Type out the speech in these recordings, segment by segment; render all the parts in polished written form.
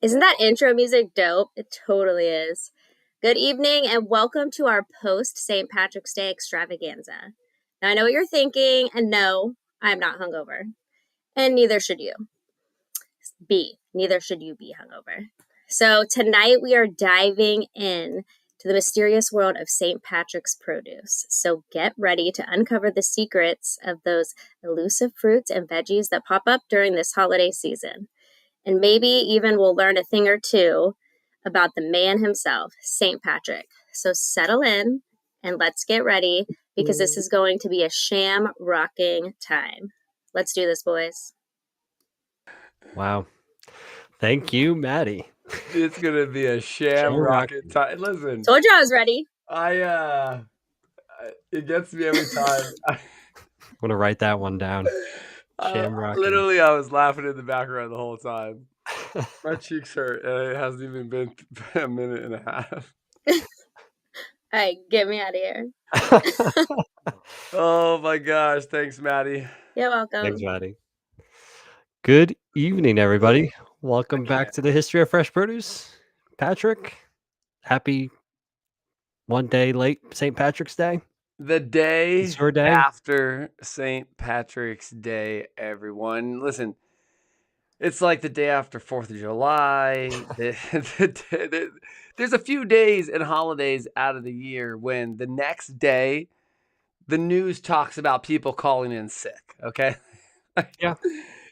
Isn't that intro music dope? It totally is. Good evening and welcome to our post St. Patrick's Day extravaganza. Now, I know what you're thinking, and no, I'm not hungover. And neither should you be. Neither should you be hungover. So, tonight we are diving in to the mysterious world of St. Patrick's produce. So, get ready to uncover the secrets of those elusive fruits and veggies that pop up during this holiday season. And maybe even we'll learn a thing or two about the man himself, St. Patrick. So settle in and let's get ready because this is going to be a sham rocking time. Let's do this, boys. Wow. Thank you, Maddie. It's gonna be a sham rocket time. Listen, Told you I was ready. It gets me every time. I'm gonna write that one down. Sham rocking. Literally, I was laughing in the background the whole time. My cheeks hurt, and it hasn't even been a minute and a half. All right, get me out of here. Oh my gosh! Thanks, Maddie. You're welcome. Thanks, Maddie. Good evening, everybody. Welcome back to the History of Fresh Produce. Patrick, happy one day late St. Patrick's Day. The day It's your day. after St. Patrick's Day, everyone. Listen, it's like the day after 4th of July. There's a few days and holidays out of the year when the next day the news talks about people calling in sick, okay? Yeah.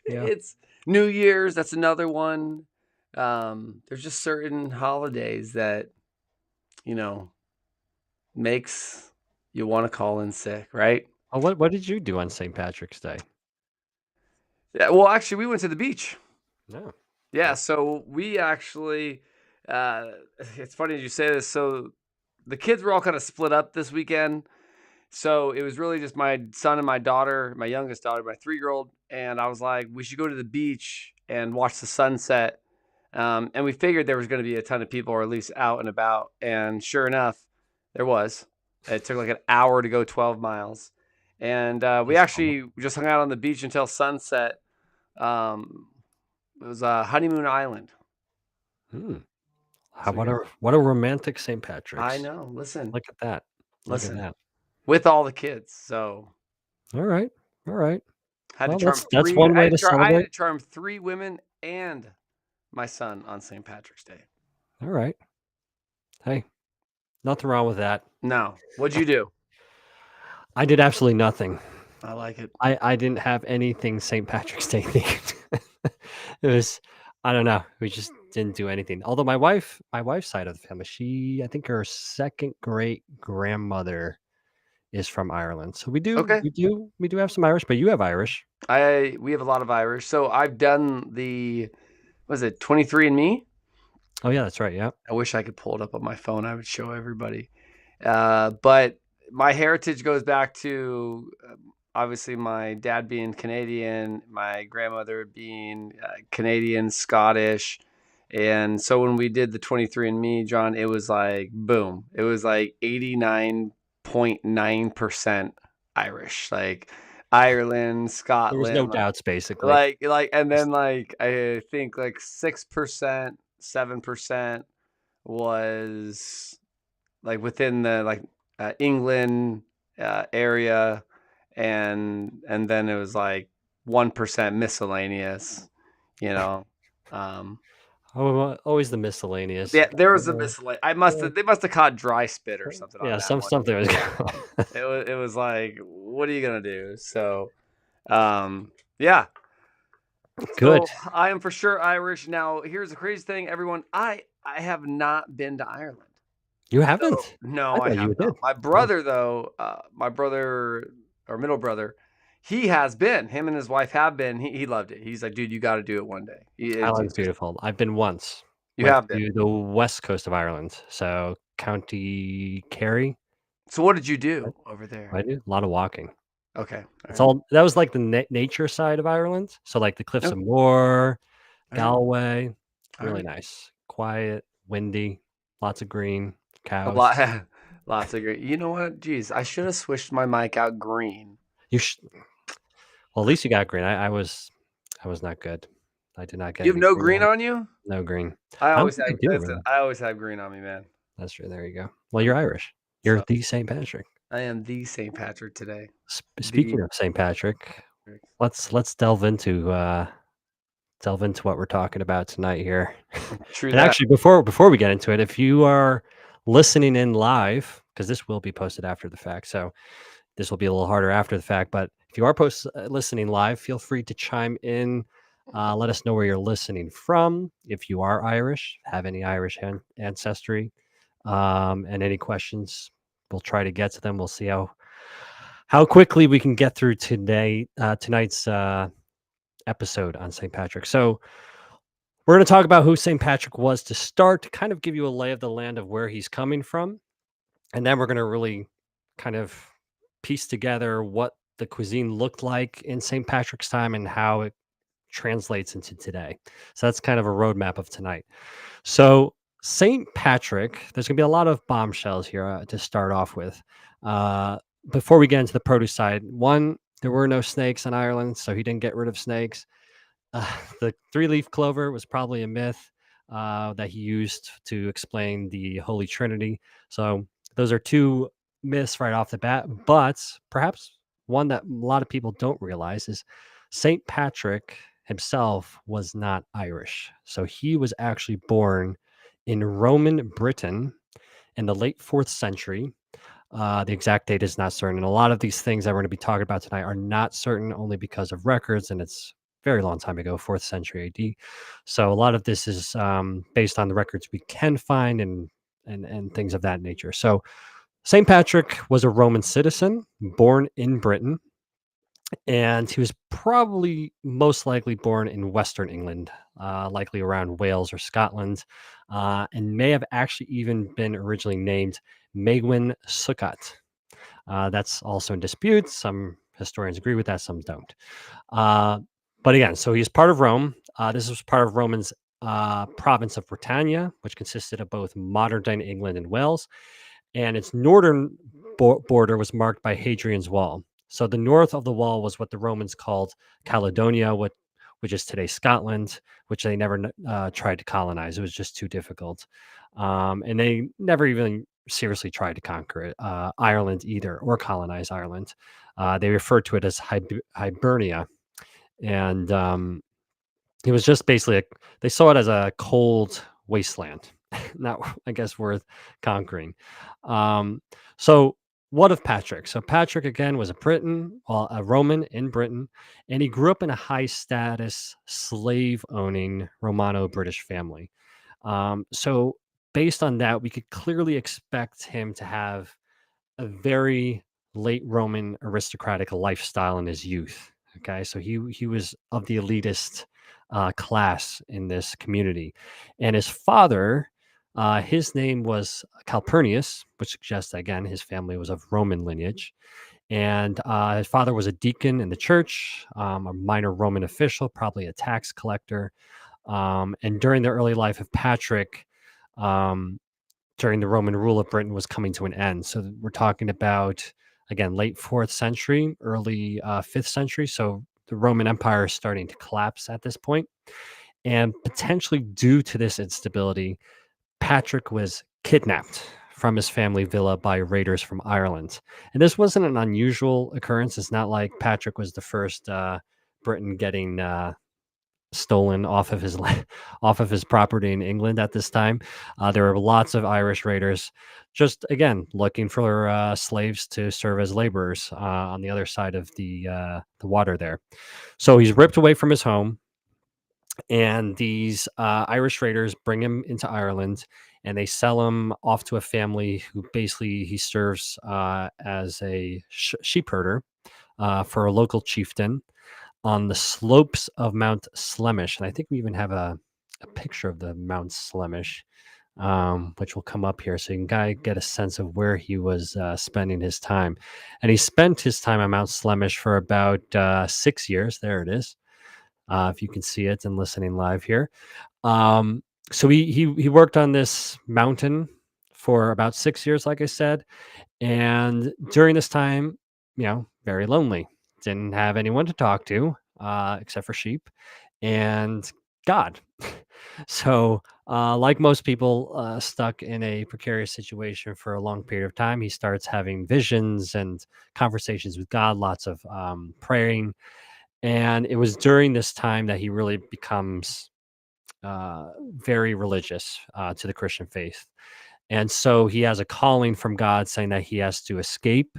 It's New Year's, that's another one. There's just certain holidays that, makes you want to call in sick, right? Oh, what did you do on St. Patrick's Day? Yeah, well, actually, we went to the beach. No. Yeah, so we actually, it's funny you say this. So the kids were all kind of split up this weekend. So it was really just my son and my daughter, my youngest daughter, my 3-year-old. And I was like, we should go to the beach and watch the sunset. And we figured there was going to be a ton of people, or at least out and about. And sure enough, there was. It took like an hour to go 12 miles. And we actually just hung out on the beach until sunset. It was Honeymoon Island. What a romantic St. Patrick's. I know. Listen. Look at that. Listen. At that. With all the kids. So. All right. Had to charm that's one way to celebrate. I had to charm 3 women and my son on St. Patrick's Day. All right. Hey, nothing wrong with that. No. What'd you do? I did absolutely nothing. I like it. I didn't have anything St. Patrick's Day themed. It was, I don't know. We just didn't do anything. Although my wife's side of the family, I think her second great grandmother is from Ireland. So we do have some Irish, but you have Irish. We have a lot of Irish. So I've done the, was it 23andMe? Oh yeah, that's right. Yeah. I wish I could pull it up on my phone. I would show everybody. But my heritage goes back to obviously my dad being Canadian, my grandmother being Canadian, Scottish. And so when we did the 23andMe, John, it was like, boom. It was like 89.9% Irish, like Ireland, Scotland. There's no doubts, basically. Like, and then like, I think like 6%, 7% was like within the like England area, and then it was like 1% miscellaneous, always the miscellaneous. Yeah, there was a miscellaneous. They must have caught dry spit or something. Yeah, something was. It was like, what are you gonna do? So, yeah. Good. So I am for sure Irish. Now, here's the crazy thing, everyone. I have not been to Ireland. You haven't? So, no, I haven't. My brother, though, my brother or middle brother, he has been. Him and his wife have been. He loved it. He's like, dude, you got to do it one day. Ireland's beautiful. I've been once. You have been to the west coast of Ireland, so County Kerry. So what did you do over there? I did a lot of walking. Okay, it's all that was like the nature side of Ireland. So like the Cliffs of Moher, Galway, really nice, quiet, windy, lots of green, cows. Lots of green. You know what? Jeez, I should have switched my mic out green. You should. Well, at least you got green. I was not good. I did not get You have any no green green on you? No green. I I don't always think have. I do Listen, really. I always have green on me, man. That's true. There you go. Well, you're Irish. You're So the St. Patrick. I am the St. Patrick today. Speaking The of St. Patrick, let's delve into what we're talking about tonight here. True And that. actually, before we get into it, if you are listening in live, because this will be posted after the fact, so this will be a little harder after the fact. But if you are listening live, feel free to chime in. Let us know where you're listening from. If you are Irish, have any Irish ancestry, and any questions, we'll try to get to them. We'll see how quickly we can get through tonight's episode on St. Patrick. So we're going to talk about who St. Patrick was to start, to kind of give you a lay of the land of where he's coming from. And then we're going to really kind of piece together what the cuisine looked like in St. Patrick's time and how it translates into today. So that's kind of a roadmap of tonight. So St. Patrick, there's going to be a lot of bombshells here to start off with. Before we get into the produce side, one, there were no snakes in Ireland, so he didn't get rid of snakes. The three-leaf clover was probably a myth that he used to explain the Holy Trinity. So those are two myths right off the bat. But perhaps one that a lot of people don't realize is St. Patrick himself was not Irish. So he was actually born in Roman Britain in the late 4th century. The exact date is not certain. And a lot of these things that we're going to be talking about tonight are not certain only because of records, and it's very long time ago, 4th century AD. So a lot of this is based on the records we can find and things of that nature. So St. Patrick was a Roman citizen born in Britain, and he was probably most likely born in Western England, likely around Wales or Scotland, and may have actually even been originally named Megwin Succat. That's also in dispute. Some historians agree with that, some don't. But again, so he's part of Rome. This was part of Roman's province of Britannia, which consisted of both modern day England and Wales. And its northern border was marked by Hadrian's Wall. So the north of the wall was what the Romans called Caledonia, which is today Scotland, which they never tried to colonize. It was just too difficult. And they never even seriously tried to conquer it, Ireland either, or colonize Ireland. They referred to it as Hibernia. And it was just basically, they saw it as a cold wasteland, not, I guess, worth conquering. So what of Patrick? So Patrick, again, was a Roman in Britain, and he grew up in a high status slave owning Romano-British family. So based on that, we could clearly expect him to have a very late Roman aristocratic lifestyle in his youth. Okay, so he was of the elitist class in this community, and his father, his name was Calpurnius, which suggests again his family was of Roman lineage, and his father was a deacon in the church, a minor Roman official, probably a tax collector, and during the early life of Patrick. During the Roman rule of Britain was coming to an end. So we're talking about, again, late 4th century, early 5th century. So the Roman Empire is starting to collapse at this point. And potentially due to this instability, Patrick was kidnapped from his family villa by raiders from Ireland. And this wasn't an unusual occurrence. It's not like Patrick was the first Briton getting stolen off of his property in England at this time. There were lots of Irish raiders, just again looking for slaves to serve as laborers on the other side of the water there. So he's ripped away from his home, and these Irish raiders bring him into Ireland, and they sell him off to a family who basically he serves as a sheep herder for a local chieftain on the slopes of Mount Slemish. And I think we even have a picture of the Mount Slemish, which will come up here. So you can get a sense of where he was spending his time. And he spent his time on Mount Slemish for about 6 years. There it is. If you can see it and listening live here. So he worked on this mountain for about 6 years, like I said. And during this time, very lonely. Didn't have anyone to talk to except for sheep, and God. So, like most people stuck in a precarious situation for a long period of time, he starts having visions and conversations with God, lots of praying. And it was during this time that he really becomes very religious to the Christian faith. And so he has a calling from God saying that he has to escape,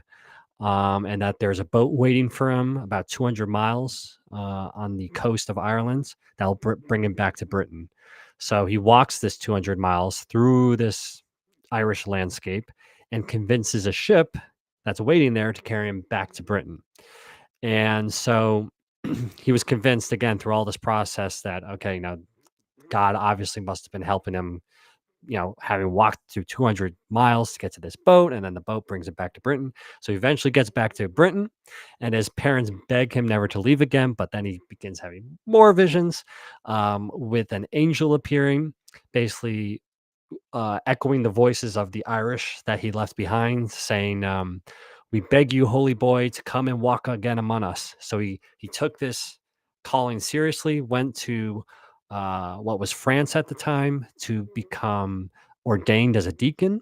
and that there's a boat waiting for him about 200 miles on the coast of Ireland that'll bring him back to Britain. So he walks this 200 miles through this Irish landscape and convinces a ship that's waiting there to carry him back to Britain. And so he was convinced again through all this process that, okay, now God obviously must have been helping him, having walked through 200 miles to get to this boat, and then the boat brings him back to Britain. So he eventually gets back to Britain, and his parents beg him never to leave again. But then he begins having more visions, with an angel appearing, basically echoing the voices of the Irish that he left behind, saying, "We beg you, holy boy, to come and walk again among us." So he took this calling seriously, went to what was France at the time to become ordained as a deacon,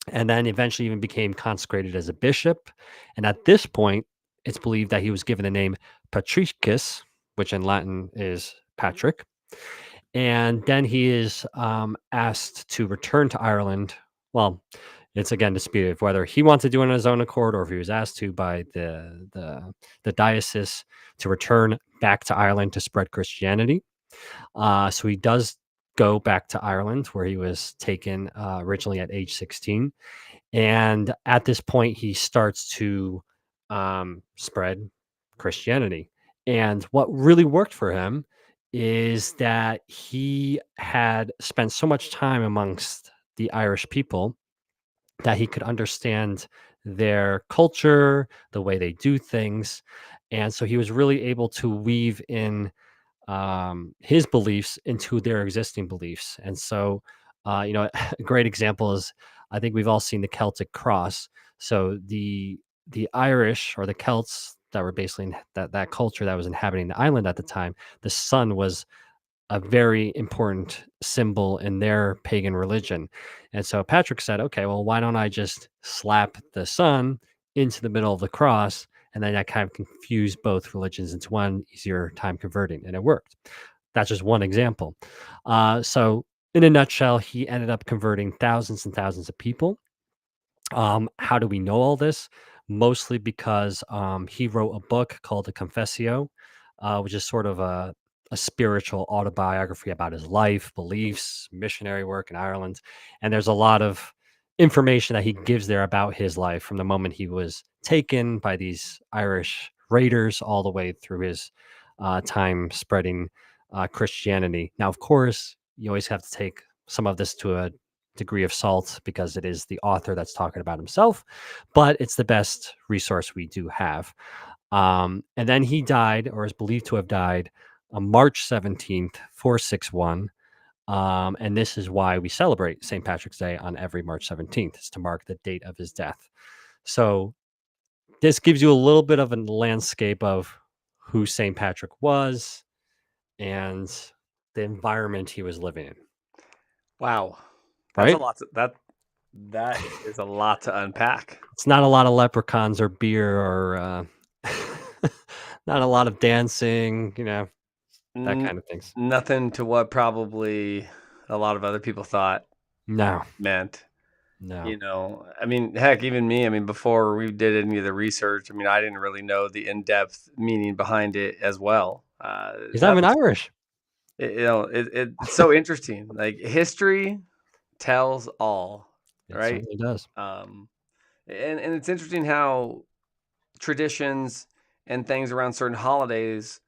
and then eventually even became consecrated as a bishop. And at this point, it's believed that he was given the name Patricius, which in Latin is Patrick. And then he is asked to return to Ireland. Well, it's again disputed whether he wants to do it on his own accord or if he was asked to by the diocese to return back to Ireland to spread Christianity. So he does go back to Ireland, where he was taken originally at age 16. And at this point, he starts to spread Christianity. And what really worked for him is that he had spent so much time amongst the Irish people that he could understand their culture, the way they do things. And so he was really able to weave in his beliefs into their existing beliefs. And so, a great example is, I think we've all seen the Celtic cross. So the Irish, or the Celts that were basically in that culture that was inhabiting the island at the time, the sun was a very important symbol in their pagan religion. And so Patrick said, okay, well, why don't I just slap the sun into the middle of the cross? And then I kind of confuse both religions into one, easier time converting. And it worked. That's just one example. So, in a nutshell, he ended up converting thousands and thousands of people. How do we know all this? Mostly because he wrote a book called the Confessio, which is sort of a spiritual autobiography about his life, beliefs, missionary work in Ireland. And there's a lot of information that he gives there about his life from the moment he was taken by these Irish raiders all the way through his time spreading Christianity. Now, of course, you always have to take some of this to a degree of salt because it is the author that's talking about himself, but it's the best resource we do have. And then he died, or is believed to have died, on March 17th, 461. And this is why we celebrate St. Patrick's Day on every March 17th, is to mark the date of his death. So this gives you a little bit of a landscape of who St. Patrick was and the environment he was living in. Wow, that's a Right? lot. That is a lot to unpack. It's not a lot of leprechauns or beer or not a lot of dancing, that N- kind of things. Nothing to what probably a lot of other people thought No, meant. no. I mean, heck, even me. I mean, before we did any of the research, I mean, I didn't really know the in-depth meaning behind it as well. He's not even Irish. It's so interesting. Like history tells all, It right? certainly does. Um, and it's interesting how traditions and things around certain holidays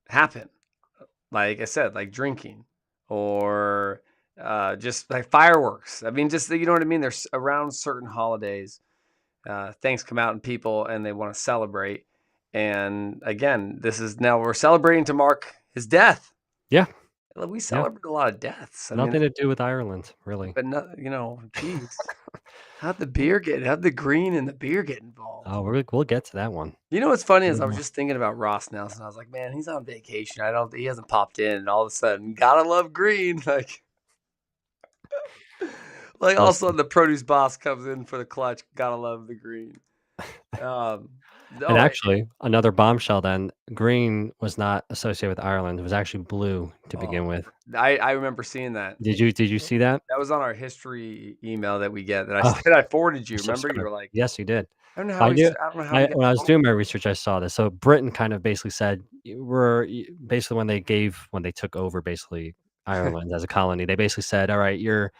happen. Like I said, like drinking or just like fireworks. I mean, just you know what I mean. There's around certain holidays, things come out and people and they want to celebrate. And again, this is now we're celebrating to mark his death. Yeah. We Yeah, celebrate a lot of deaths. I mean, nothing to do with Ireland, really. but no, geez, how'd the green and the beer get involved? Oh, we'll get to that one. You know what's funny is I was just thinking about Ross Nelson. I was like, man, he's on vacation. He hasn't popped in, and all of a sudden, gotta love green. Like all of a Listen, sudden, the produce boss comes in for the clutch. Gotta love the green. Um, and no, actually, another bombshell. Then green was not associated with Ireland. It was actually blue to begin oh, with. I remember seeing that. Did you see that? That was on our history email that we get that Oh, I forwarded you. you're so Remember, you smart. were like, Yes, you did. I don't know how I we knew. I don't know how we got When I was involved. doing my research, I saw this. So Britain kind of basically said basically when they took over basically Ireland as a colony, they basically said, all right, your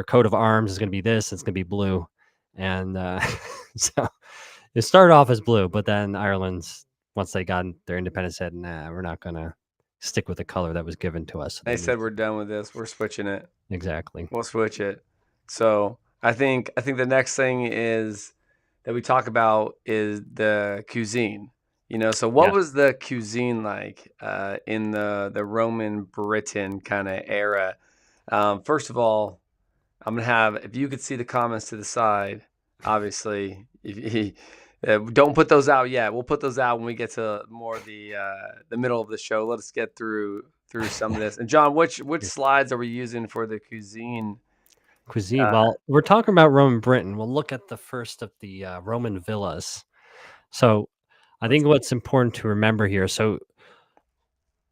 coat of arms is going to be this. It's going to be blue, and so it started off as blue, but then Ireland's once they got their independence said, nah, we're not going to stick with the color that was given to us. So They they said moved we're done with this. We're switching it. exactly. We'll switch it. So I think the next thing is that we talk about is the cuisine. So what Yes. was the cuisine like in the Roman Britain kind of era? First of all, I'm gonna have if you could see the comments to the side, obviously. Don't put those out yet. We'll put those out when we get to more of the middle of the show. Let us get through some of this. And John, which slides are we using for the cuisine? Cuisine. Well, we're talking about Roman Britain. We'll look at the first of the Roman villas. So I think what's important to remember here. So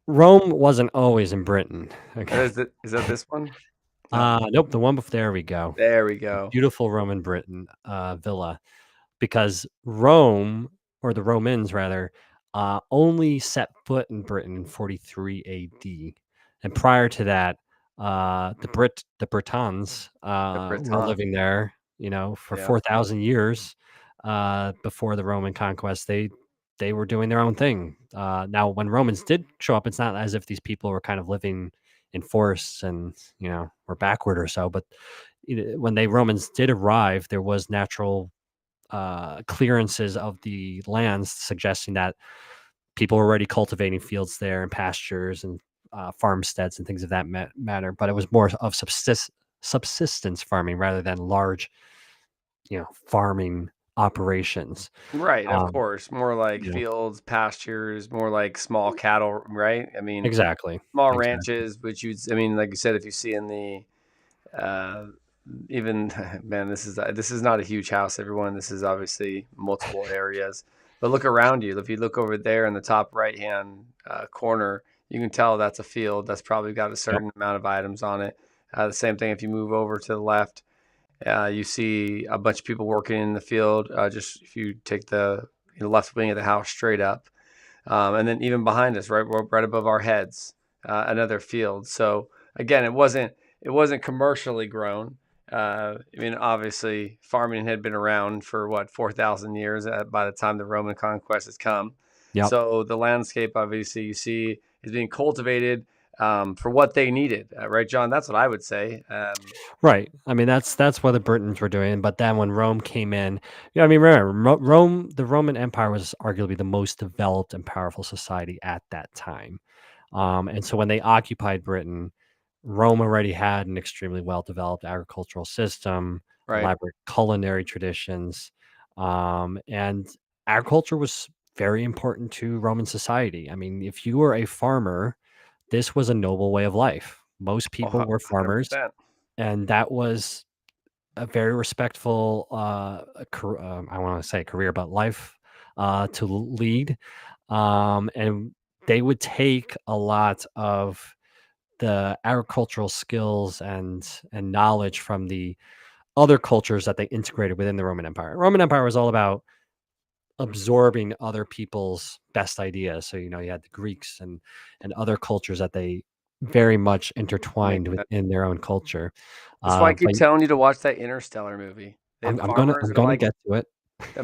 Rome wasn't always in Britain. Okay. Is that this one? No. Nope. The one before. There we go. There we go. Beautiful Roman Britain villa, because Rome, or the Romans rather, only set foot in Britain in 43 A.D. And prior to that, the Britons The were Breton. living there, for Yeah. 4,000 years before the Roman conquest. They were doing their own thing. Now, when Romans did show up, it's not as if these people were kind of living in forests and were backward or so. But when the Romans did arrive, there was natural clearances of the lands, suggesting that people were already cultivating fields there and pastures and farmsteads and things of that matter. But it was more of subsistence farming rather than large, farming operations. Right, of Um, course. More like you know, fields, pastures, more like small cattle, right? I mean, exactly, small exactly. ranches, which like you said, if you see in the uh, even man, this is not a huge house, everyone. This is obviously multiple areas. But look around you. If you look over there in the top right hand corner, you can tell that's a field that's probably got a Yep. certain amount of items on it. The same thing if you move over to the left. You see a bunch of people working in the field. Just if you take the left wing of the house straight up, and then even behind us, right above our heads, another field. So again, it wasn't commercially grown. I mean, obviously, farming had been around for 4,000 years by the time the Roman conquest has come. Yep. So the landscape, obviously, you see is being cultivated for what they needed, right, John? That's what I would say. Right. I mean, that's what the Britons were doing. But then when Rome came in, I mean, remember, Rome, the Roman Empire was arguably the most developed and powerful society at that time. And so when they occupied Britain, Rome already had an extremely well developed agricultural system, Right. elaborate culinary traditions, and agriculture was very important to Roman society. I mean, if you were a farmer, this was a noble way of life. Most Oh, people were farmers, 100%. and that was a very respectful, I want to say career, but life to lead. And they would take a lot of the agricultural skills and knowledge from the other cultures that they integrated within the Roman Empire. Roman Empire was all about absorbing other people's best ideas. So you had the Greeks and other cultures that they very much intertwined Makes sense. within their own culture. That's why I keep But telling you to watch that Interstellar movie. They have I'm gonna farmers I'm that are gonna like get to it. the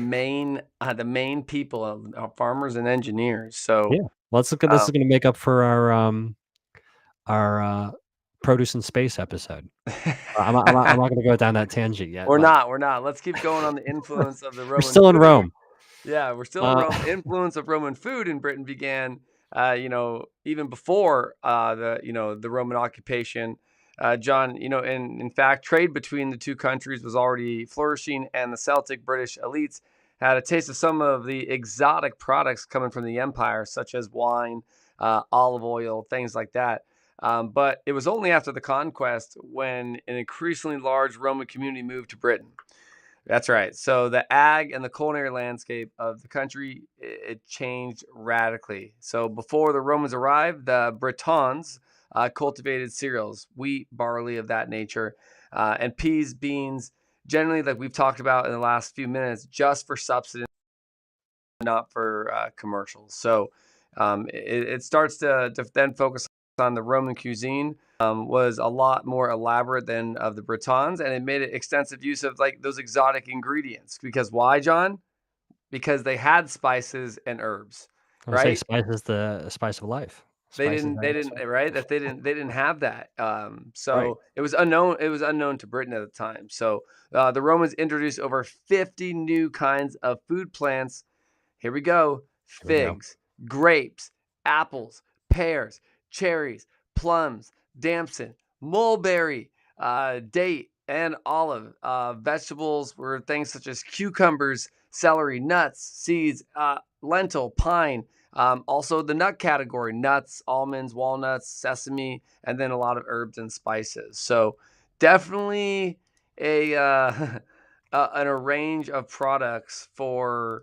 main people are farmers and engineers. Yeah, So, let's look at this is gonna make up for our produce and space episode. I'm not gonna go down that tangent yet, we're but not. We're not. Let's keep going on the influence of the we're Roman still in food. Rome. Yeah, we're still in Uh, Rome. Influence of Roman food in Britain began even before the Roman occupation. John, and in fact, trade between the two countries was already flourishing, and the Celtic British elites had a taste of some of the exotic products coming from the empire, such as wine, olive oil, things like that. But it was only after the conquest when an increasingly large Roman community moved to Britain. That's right. So the ag and the culinary landscape of the country, it changed radically. So before the Romans arrived, the Bretons cultivated cereals, wheat, barley of that nature, and peas, beans, generally like we've talked about in the last few minutes, just for subsistence, not for commercials. So it starts to then focus on the Roman cuisine, was a lot more elaborate than of the Bretons, and it made it extensive use of like those exotic ingredients. Because why, John? Because they had spices and herbs, I would say right? spice is the spice of life. They Spices didn't are they the didn't spice. right that they didn't have that. Right. So it was unknown to Britain at the time. So the Romans introduced over 50 new kinds of food plants. Here we go: Here we go. figs, grapes, apples, pears, cherries, plums, damson, mulberry, date, and olive. Vegetables were things such as cucumbers, celery, nuts, seeds, lentil, pine. Also, the nut category: nuts, almonds, walnuts, sesame, and then a lot of herbs and spices. So, definitely a an range of products uh,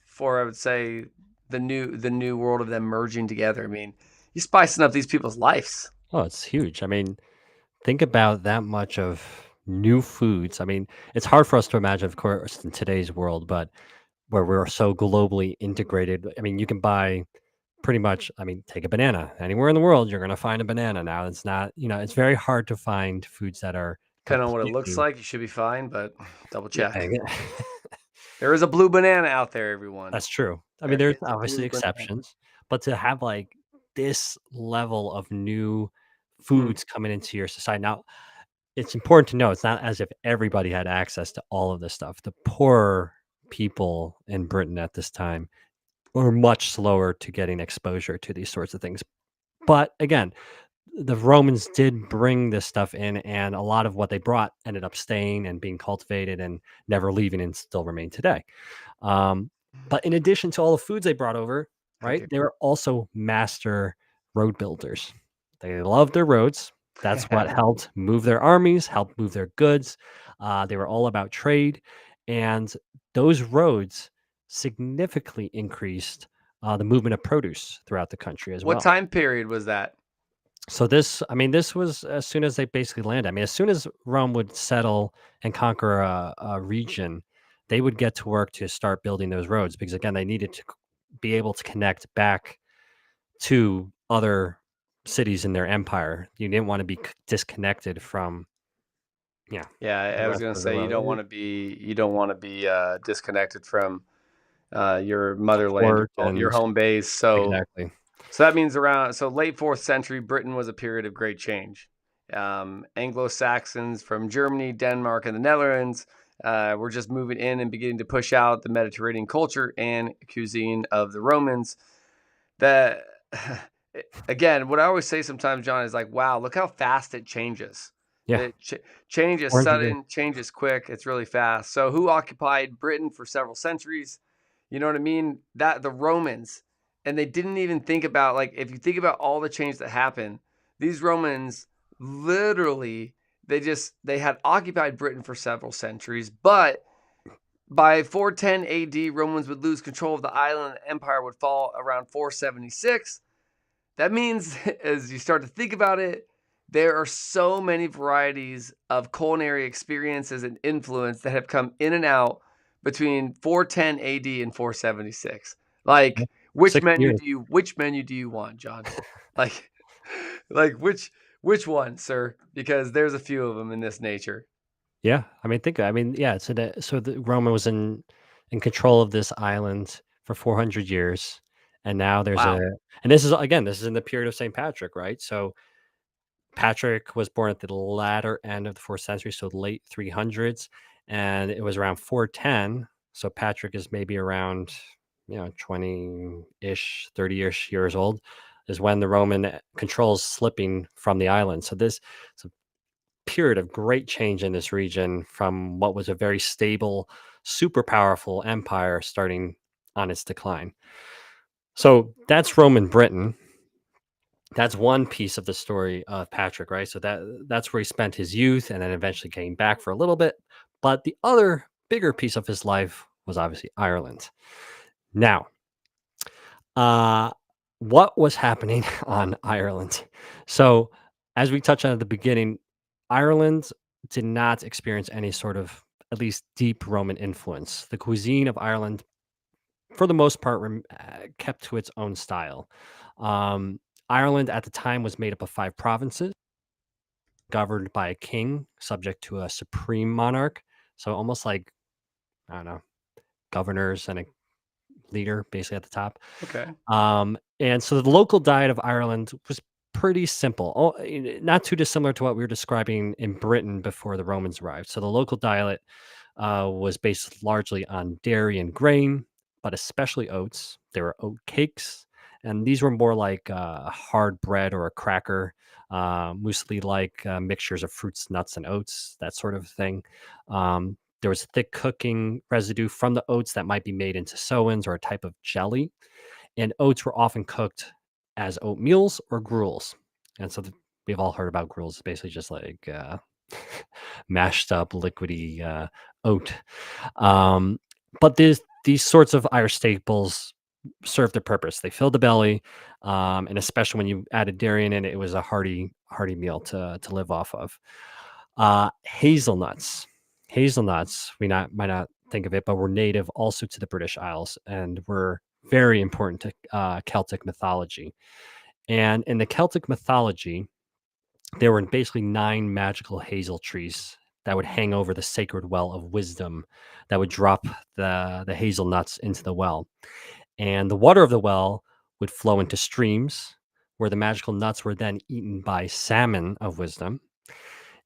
for I would say the new world of them merging together. I mean, you spicing up these people's lives. Oh, it's huge. I mean, think about that much of new foods. I mean, it's hard for us to imagine, of course, in today's world, but where we're so globally integrated. I mean, you can buy pretty much, I mean, take a banana. Anywhere in the world, you're going to find a banana now. It's not, it's very hard to find foods that are Depending on what it looks completely. like, you should be fine, but double Yeah, check. There is a blue banana out there, everyone. that's true. I mean, There there's is a obviously blue banana. exceptions, but to have like this level of new Hmm. foods coming into your society now, it's important to know it's not as if everybody had access to all of this stuff. The poorer people in Britain at this time were much slower to getting exposure to these sorts of things. But again, the Romans did bring this stuff in, and a lot of what they brought ended up staying and being cultivated and never leaving and still remain today. Um, but in addition to all the foods they brought over, right, Okay. they were also master road builders. They loved their roads. That's what helped move their armies, helped move their goods. They were all about trade. And those roads significantly increased the movement of produce throughout the country as What well. time period was that? So this, I mean, this was as soon as they basically landed. I mean, as soon as Rome would settle and conquer a region, they would get to work to start building those roads because again, they needed to be able to connect back to other cities in their empire. You didn't want to be disconnected from, yeah, Yeah, the I was rest gonna of the say you road. don't want to be disconnected from your A motherland, port your and home base. So exactly. that means late fourth century Britain was a period of great change. Anglo-Saxons from Germany, Denmark, and the Netherlands were just moving in and beginning to push out the Mediterranean culture and cuisine of the Romans. That again, what I always say sometimes, John, is like, wow, look how fast it changes. Yeah, Change is 400 years. sudden, change is quick. It's really fast. So, who occupied Britain for several centuries? You know what I mean? That the Romans, and they didn't even think about like if you think about all the change that happened, these Romans literally they had occupied Britain for several centuries, but by 410 AD, Romans would lose control of the island and the empire would fall around 476. That means, as you start to think about it, there are so many varieties of culinary experiences and influence that have come in and out between 410 AD and 476. Yeah, Like, which 60 menu years. do you want, John? Like, like which one, sir? Because there's a few of them in this nature. Yeah, I mean, think. I mean, yeah. So the Roman was in control of this island for 400 years, and now there's a Wow. and this is again this is in the period of Saint Patrick, right? So Patrick was born at the latter end of the fourth century, so late 300s, and it was around 410. So Patrick is maybe around 20-ish, 30-ish years old, is when the Roman control's slipping from the island. So this is a period of great change in this region from what was a very stable, super powerful empire starting on its decline. So that's Roman Britain. That's one piece of the story of Patrick, right? So that's where he spent his youth and then eventually came back for a little bit. But the other bigger piece of his life was obviously Ireland. Now, uh, what was happening on Ireland? So, as we touched on at the beginning, Ireland did not experience any sort of at least deep Roman influence. The cuisine of Ireland, for the most part, kept to its own style. Um, Ireland at the time was made up of 5 provinces, governed by a king, subject to a supreme monarch. So, almost like, I don't know, governors and a leader basically at the top. Okay. And so the local diet of Ireland was pretty simple, not too dissimilar to what we were describing in Britain before the Romans arrived. So the local diet was based largely on dairy and grain, but especially oats. There were oat cakes, and these were more like hard bread or a cracker, muesli like mixtures of fruits, nuts, and oats, that sort of thing. There was thick cooking residue from the oats that might be made into sowens or a type of jelly, and oats were often cooked as oatmeals or gruels. And so we've all heard about gruels. It's basically just like mashed up liquidy oat. But these sorts of Irish staples served a purpose. They filled the belly, and especially when you added dairy in it, it was a hearty meal to live off of. Hazelnuts. Hazelnuts, might not think of it, but were native also to the British Isles and were very important to Celtic mythology. And in the Celtic mythology, there were basically 9 magical hazel trees that would hang over the sacred well of wisdom that would drop the hazelnuts into the well. And the water of the well would flow into streams where the magical nuts were then eaten by salmon of wisdom.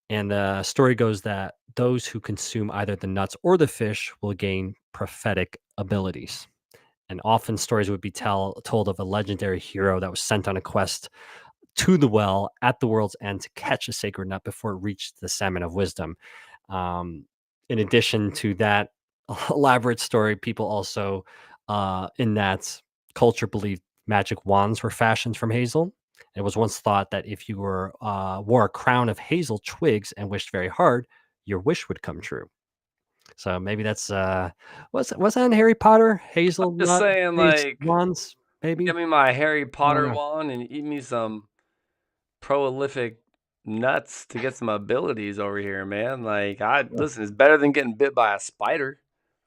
And the story goes that those who consume either the nuts or the fish will gain prophetic abilities. And often stories would be told of a legendary hero that was sent on a quest to the well at the world's end to catch a sacred nut before it reached the salmon of wisdom. In addition to that elaborate story, people also in that culture believed magic wands were fashioned from hazel. It was once thought that if you wore a crown of hazel twigs and wished very hard, your wish would come true. So maybe that's was that in Harry Potter? Just Hazelnut saying, based like, wands, give maybe? me my Harry I don't Potter know. wand and eat me some prolific nuts to get some abilities over here, man. Like, I Yeah. listen, it's better than getting bit by a spider.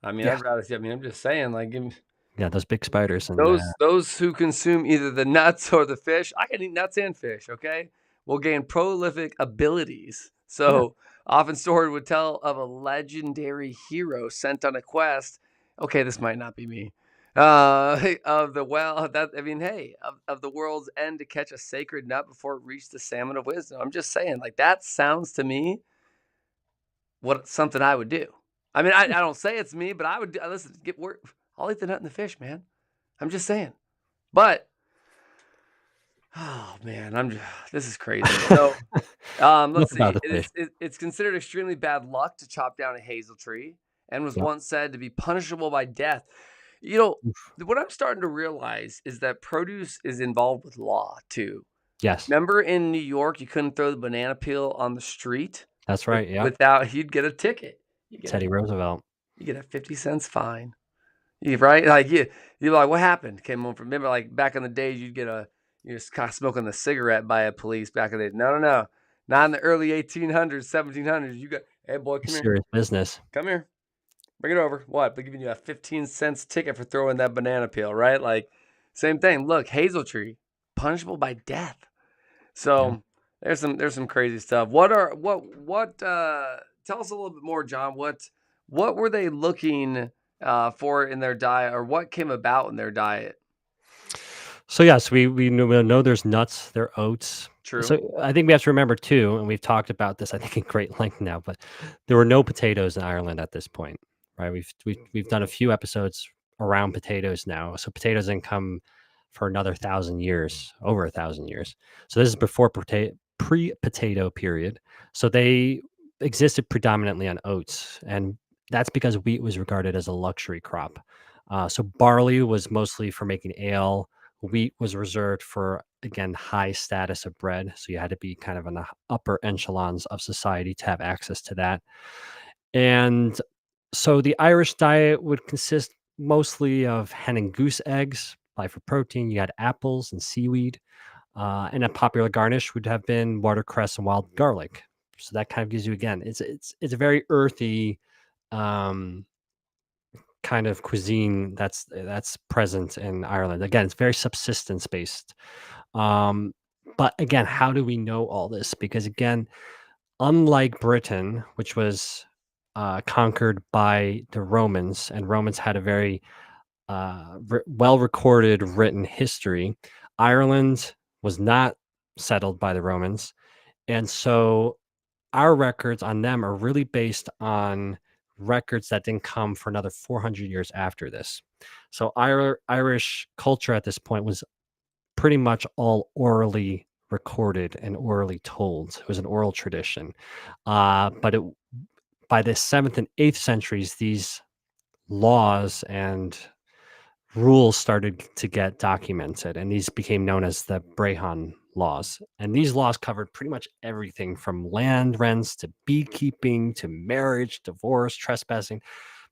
I mean, Yeah. I'd rather see. I mean, I'm just saying, like, give me Yeah, those big spiders and those who consume either the nuts or the fish. I can eat nuts and fish. Okay, will gain prolific abilities. yeah. So often story would tell of a legendary hero sent on a quest. Okay, this might not be me. Of the well, that I mean, hey, of the world's end to catch a sacred nut before it reached the salmon of wisdom. I'm just saying, like, that sounds to me what something I would do. I mean, I don't say it's me, but I would listen. Get work. I'll eat the nut and the fish, man. I'm just saying. But oh man, this is crazy. So Enough let's about see. the fish. It's considered extremely bad luck to chop down a hazel tree, and was Yep. once said to be punishable by death. You know, Oof. what I'm starting to realize is that produce is involved with law too. Yes, Remember in New York, you couldn't throw the banana peel on the street that's right. Yep. without you'd get a ticket. You get Teddy Roosevelt. a 50 cents fine. Right? Like you're like, what happened? Came home from remember like back in the days you'd get you're just kind of smoking a cigarette by a police back in the day. No, no, no. Not in the early 1800s, 1700s. You got, hey boy, come here. Serious business. Come here. Bring it over. What? They're giving you a 15 cents ticket for throwing that banana peel, right? Like same thing. Look, hazel tree, punishable by death. Yeah. So there's some crazy stuff. What tell us a little bit more, John. What were they looking for in their diet, or what came about in their diet? So yes, we know there's nuts, there are oats. True. So I think we have to remember too, and we've talked about this I think in great length now, but there were no potatoes in Ireland at this point, right? We've done a few episodes around potatoes now. So potatoes didn't come for another 1,000 years, over 1,000 years. So this is before pre-potato period. So they existed predominantly on oats, and that's because wheat was regarded as a luxury crop. So barley was mostly for making ale. Wheat was reserved for, again, high status of bread. So you had to be kind of in the upper echelons of society to have access to that. And so the Irish diet would consist mostly of hen and goose eggs. Like for protein, you had apples and seaweed. And a popular garnish would have been watercress and wild garlic. So that kind of gives you, again, it's a very earthy um, kind of cuisine that's present in Ireland. Again, it's very subsistence based. Um, but again, how do we know all this? Because again, unlike Britain, which was conquered by the Romans, and Romans had a very well recorded written history, Ireland was not settled by the Romans. And so our records on them are really based on records that didn't come for another 400 years after this. So Irish culture at this point was pretty much all orally recorded and orally told. It was an oral tradition. But by the 7th and 8th centuries, these laws and rules started to get documented, and these became known as the Brehon laws. And these laws covered pretty much everything from land rents to beekeeping to marriage, divorce, trespassing,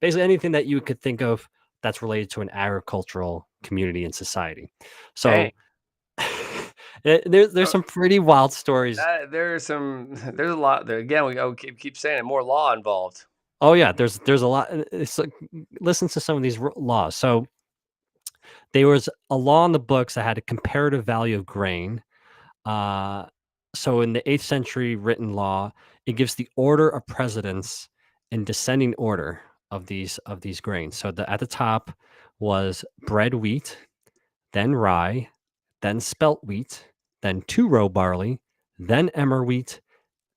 basically anything that you could think of that's related to an agricultural community and society. So Dang. there's some pretty wild stories. There's a lot there. Again, we keep saying it, more law involved. Oh yeah, there's a lot. It's like, listen to some of these laws. So there was a law in the books that had a comparative value of grain. Uh, so in the 8th century written law, it gives the order of precedence in descending order of these grains. So at the top was bread wheat, then rye, then spelt wheat, then 2-row barley, then emmer wheat,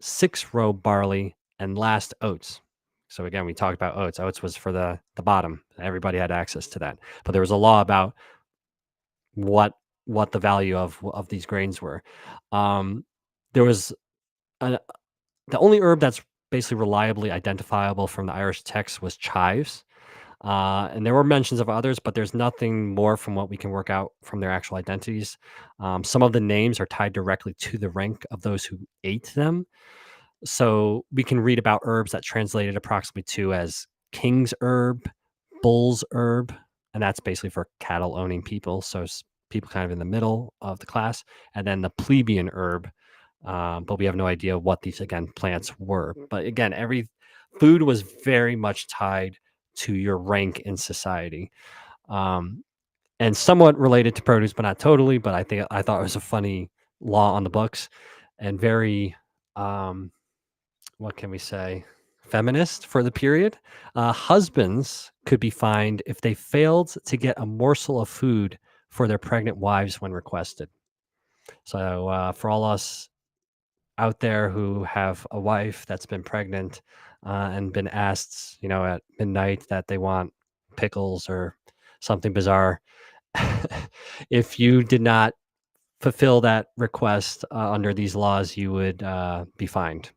6-row barley, and last oats. So again, we talked about oats. Oats was for the bottom. Everybody had access to that. But there was a law about what the value of these grains were. There was a, the only herb that's basically reliably identifiable from the Irish text was chives. And there were mentions of others, but there's nothing more from what we can work out from their actual identities. Some of the names are tied directly to the rank of those who ate them. So we can read about herbs that translated approximately to as king's herb, bull's herb, and that's basically for cattle owning people. So people kind of in the middle of the class, and then the plebeian herb. But we have no idea what these, again, plants were. But again, every food was very much tied to your rank in society. And somewhat related to produce, but not totally. But I thought it was a funny law on the books and very what can we say, feminist for the period. Husbands could be fined if they failed to get a morsel of food for their pregnant wives when requested. So for all us out there who have a wife that's been pregnant and been asked, at midnight that they want pickles or something bizarre, if you did not fulfill that request under these laws, you would be fined.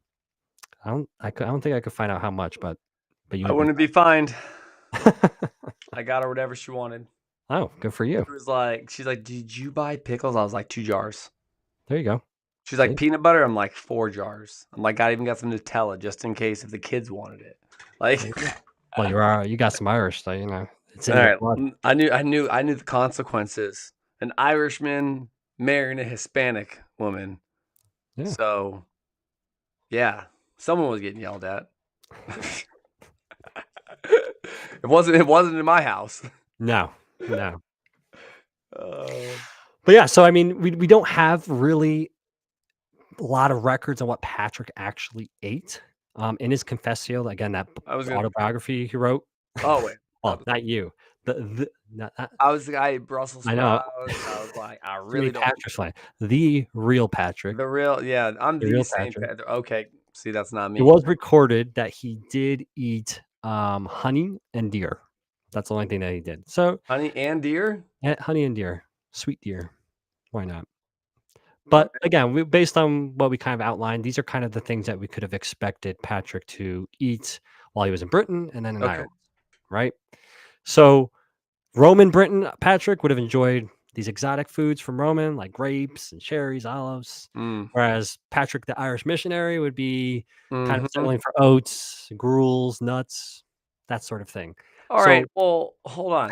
I don't think I could find out how much, but you I would be. wouldn't be fined. I got her whatever she wanted. Oh, good for you. She's like, did you buy pickles? I was like, 2 jars. There you go. She's like, See? peanut butter? I'm like, 4 jars. I'm like, I even got some Nutella just in case if the kids wanted it. Like, Well, you got some Irish, so it's in all your right. blood. I knew the consequences. An Irishman marrying a Hispanic woman. Yeah. So, yeah, someone was getting yelled at. It wasn't in my house. No. Uh, But yeah, so I mean, we don't have really a lot of records on what Patrick actually ate. In his Confessio, again, that autobiography he wrote. Oh wait. Well, not you. Not, I was the guy ate Brussels I know. sprouts. I was like, I Too really many don't. Patrick's like the real Patrick. The real, yeah, I'm The the real same. Patrick. Okay, see, that's not me. It was recorded that he did eat honey and deer. That's the only thing that he did. So Honey and deer? honey and deer, sweet deer. Why not? But again, based on what we kind of outlined, these are kind of the things that we could have expected Patrick to eat while he was in Britain and then in Okay. Ireland, right? So Roman Britain, Patrick would have enjoyed these exotic foods from Roman, like grapes and cherries, olives. Mm. Whereas Patrick, the Irish missionary, would be kind of Mhm. settling for oats, gruels, nuts, that sort of thing. All right. So Well, hold on.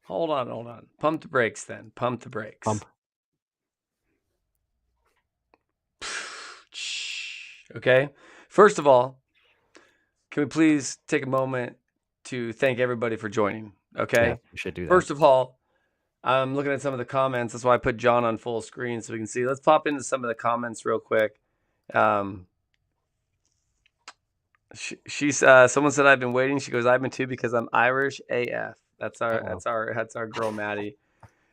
Hold on. Pump the brakes then. Pump the brakes. bump. Okay. First of all, can we please take a moment to thank everybody for joining? Okay. Yeah, we should do that. First of all, I'm looking at some of the comments. That's why I put John on full screen so we can see. Let's pop into some of the comments real quick. Someone said I've been waiting. She goes, I've been too because I'm Irish AF. That's our girl Maddie.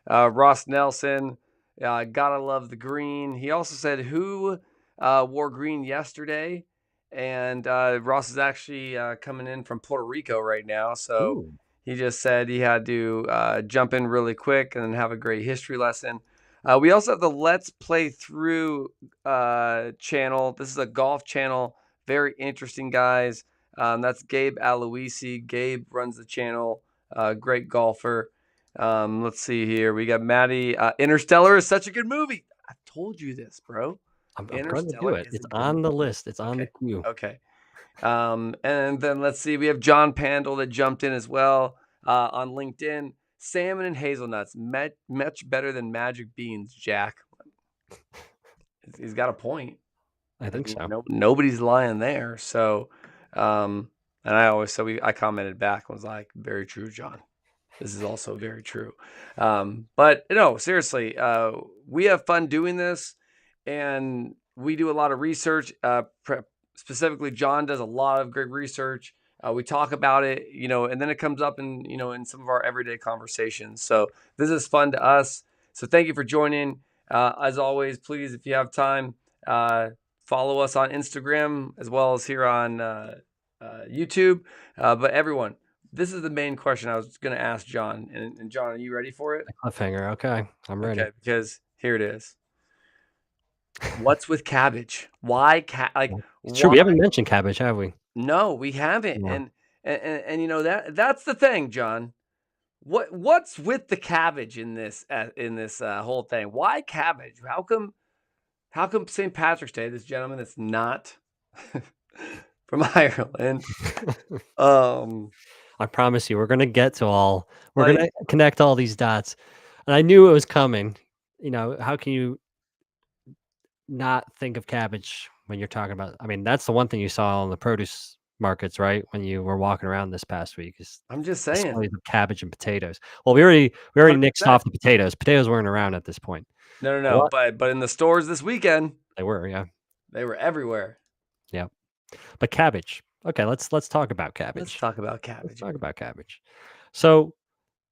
Ross Nelson, gotta love the green. He also said who wore green yesterday, and Ross is actually coming in from Puerto Rico right now, so Ooh. he just said he had to jump in really quick and have a great history lesson. We also have the Let's Play Through channel. This is a golf channel. Very interesting guys. That's Gabe Aloisi. Gabe runs the channel. Great golfer. Let's see here. We got Maddie. Interstellar is such a good movie. I've told you this, bro. I'm going to do it. Is It's a good on the movie. list. It's on the Okay. queue. Okay. And then let's see. We have John Pandel that jumped in as well on LinkedIn. Salmon and hazelnuts, much better than magic beans, Jack. He's got a point. I think so. Nobody's lying there. So, and I commented back and was like, very true, John. This is also very true. But no, seriously, we have fun doing this, and we do a lot of research. Specifically, John does a lot of great research. We talk about it, and then it comes up in some of our everyday conversations. So this is fun to us. So thank you for joining. As always, please, if you have time, follow us on Instagram as well as here on YouTube. But everyone, this is the main question I was going to ask John. And John, are you ready for it? Cliffhanger. Okay, I'm ready. Okay, because here it is. What's with cabbage? Why It's true. We haven't mentioned cabbage, have we? No, we haven't. No. And that's the thing, John. What's with the cabbage in this whole thing? Why cabbage? How come St. Patrick's Day, this gentleman that's not from Ireland? I promise you, we're gonna get to all. We're gonna connect all these dots, and I knew it was coming. How can you not think of cabbage when you're talking about? I mean, that's the one thing you saw on the produce markets, right? When you were walking around this past week, is I'm just saying. displays of cabbage and potatoes. Well, we already 100%. nixed off the potatoes. Potatoes weren't around at this point. No. But in the stores this weekend, They were, yeah. they were everywhere. Yeah. But cabbage. Okay, let's talk about cabbage. Let's talk about Let's cabbage. talk about cabbage. So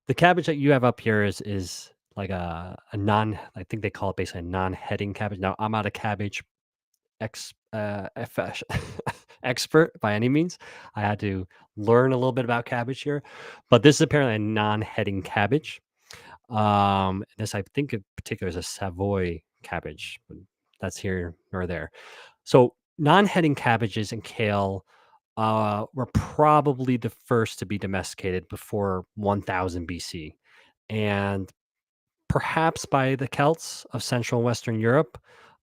the cabbage that you have up here is like a non. I think they call it basically a non-heading cabbage. Now I'm not a cabbage expert by any means. I had to learn a little bit about cabbage here, but this is apparently a non-heading cabbage. This I think in particular is a Savoy cabbage. But that's here nor there. So non-heading cabbages and kale were probably the first to be domesticated before 1000 BC, and perhaps by the Celts of Central and Western Europe,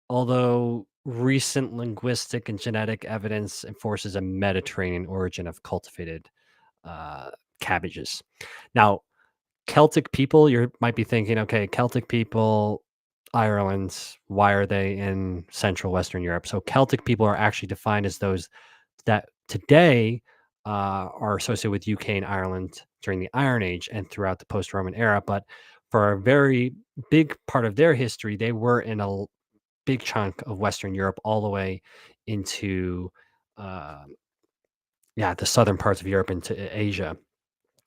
although recent linguistic and genetic evidence enforces a Mediterranean origin of cultivated cabbages. Now, Celtic people, you might be thinking, okay, Celtic people, Ireland, why are they in Central Western Europe? So Celtic people are actually defined as those that today are associated with UK and Ireland during the Iron Age and throughout the post-Roman era. But for a very big part of their history, they were in a big chunk of Western Europe, all the way into the southern parts of Europe into Asia.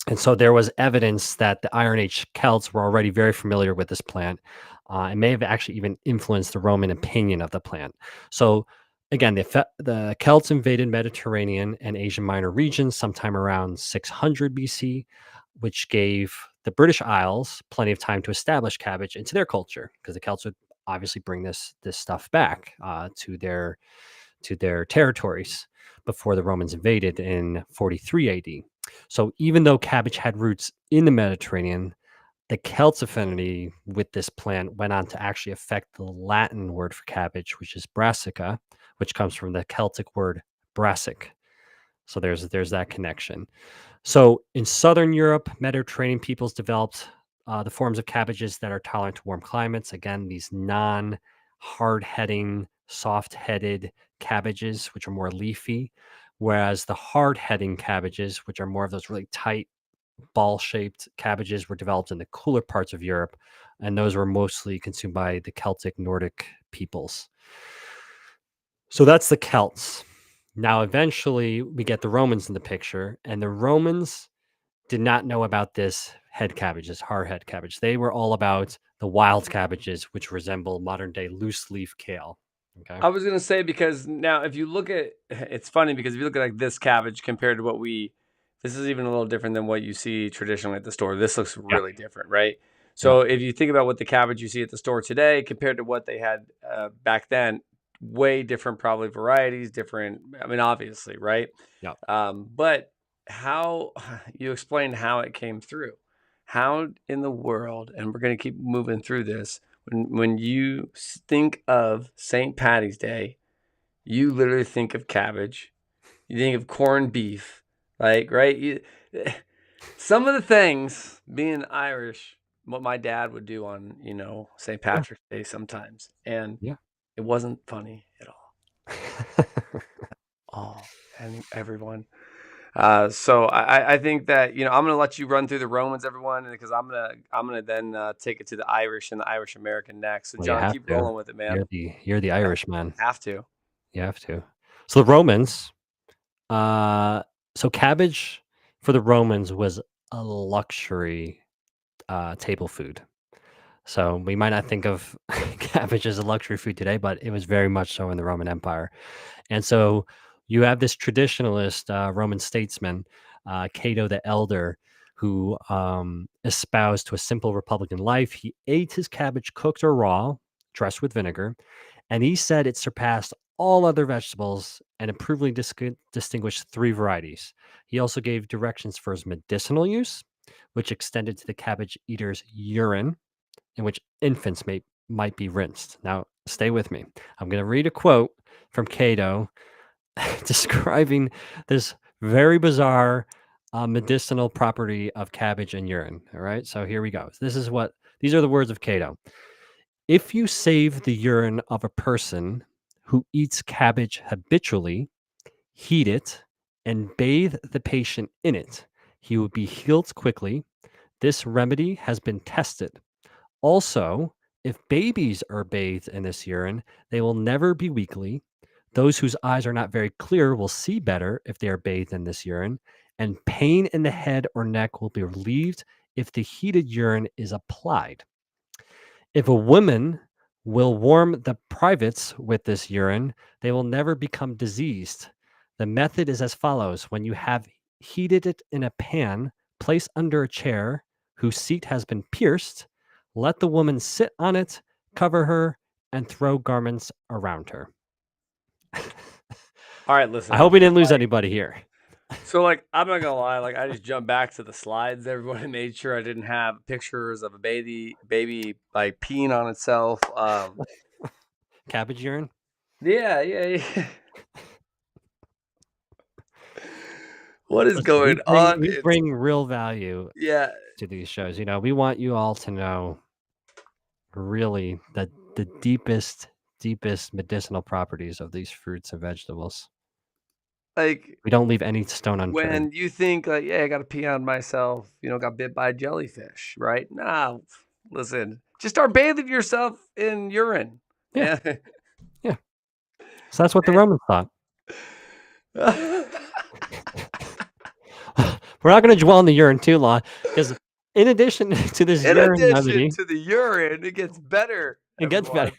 And so there was evidence that the Iron Age Celts were already very familiar with this plant and may have actually even influenced the Roman opinion of the plant. So again, the Celts invaded Mediterranean and Asian Minor regions sometime around 600 BC. which gave the British Isles plenty of time to establish cabbage into their culture, because the Celts would obviously bring this stuff back to their territories before the Romans invaded in 43 AD. So even though cabbage had roots in the Mediterranean, the Celts' affinity with this plant went on to actually affect the Latin word for cabbage, which is brassica, which comes from the Celtic word brassic. So there's that connection. So in Southern Europe, Mediterranean peoples developed the forms of cabbages that are tolerant to warm climates. Again, these non-hard-heading, soft-headed cabbages, which are more leafy, whereas the hard-heading cabbages, which are more of those really tight, ball-shaped cabbages, were developed in the cooler parts of Europe, and those were mostly consumed by the Celtic Nordic peoples. So that's the Celts. Now, eventually, we get the Romans in the picture, and the Romans did not know about this head cabbage, this hard head cabbage. They were all about the wild cabbages, which resemble modern day loose leaf kale. Okay. I was gonna say, because now if you look at, it's funny because if you look at like this cabbage compared to this is even a little different than what you see traditionally at the store. This looks Yeah. really different, right? Yeah. So if you think about what the cabbage you see at the store today compared to what they had back then, way different, probably varieties, different. I mean, obviously, right? Yeah. But how you explained how it came through? How in the world? And we're gonna keep moving through this. When you think of St. Patty's Day, you literally think of cabbage. You think of corned beef, like, right? Some of the things, being Irish, what my dad would do on, St. Patrick's Day sometimes, and Yeah. it wasn't funny at all. And everyone. So I think that I'm gonna let you run through the Romans, everyone, because I'm gonna then take it to the Irish and the Irish American next. So Well, you John, have keep to. rolling with it, man. You're the Irishman. Have to. You have to. So the Romans, so cabbage for the Romans was a luxury table food. So we might not think of cabbage as a luxury food today, but it was very much so in the Roman Empire. And so you have this traditionalist Roman statesman, Cato the Elder, who espoused to a simple republican life. He ate his cabbage cooked or raw, dressed with vinegar, and he said it surpassed all other vegetables and improvingly distinguished three varieties. He also gave directions for his medicinal use, which extended to the cabbage eater's urine, in which infants might be rinsed. Now, stay with me. I'm going to read a quote from Cato describing this very bizarre medicinal property of cabbage and urine. All right, so here we go. These are the words of Cato. If you save the urine of a person who eats cabbage habitually, heat it, and bathe the patient in it, he will be healed quickly. This remedy has been tested. Also, if babies are bathed in this urine, they will never be weakly. Those whose eyes are not very clear will see better if they are bathed in this urine, and pain in the head or neck will be relieved if the heated urine is applied. If a woman will warm the privates with this urine, they will never become diseased. The method is as follows. When you have heated it in a pan, place under a chair whose seat has been pierced, let the woman sit on it, cover her, and throw garments around her. All right, listen. I hope we didn't lose anybody here. So, I'm not gonna lie. I just jumped back to the slides. Everybody made sure I didn't have pictures of a baby like peeing on itself. Cabbage urine? Yeah. What is Listen, going on? we bring real value Yeah. to these shows. We want you all to know really the deepest medicinal properties of these fruits and vegetables. Like, We don't leave any stone unturned. when you think yeah, I got to pee on myself, got bit by a jellyfish, right? No, listen, just start bathing yourself in urine. Yeah. Yeah. So that's what the Romans thought. We're not going to dwell on the urine too long, because in addition to this to the urine, it gets better. It gets better.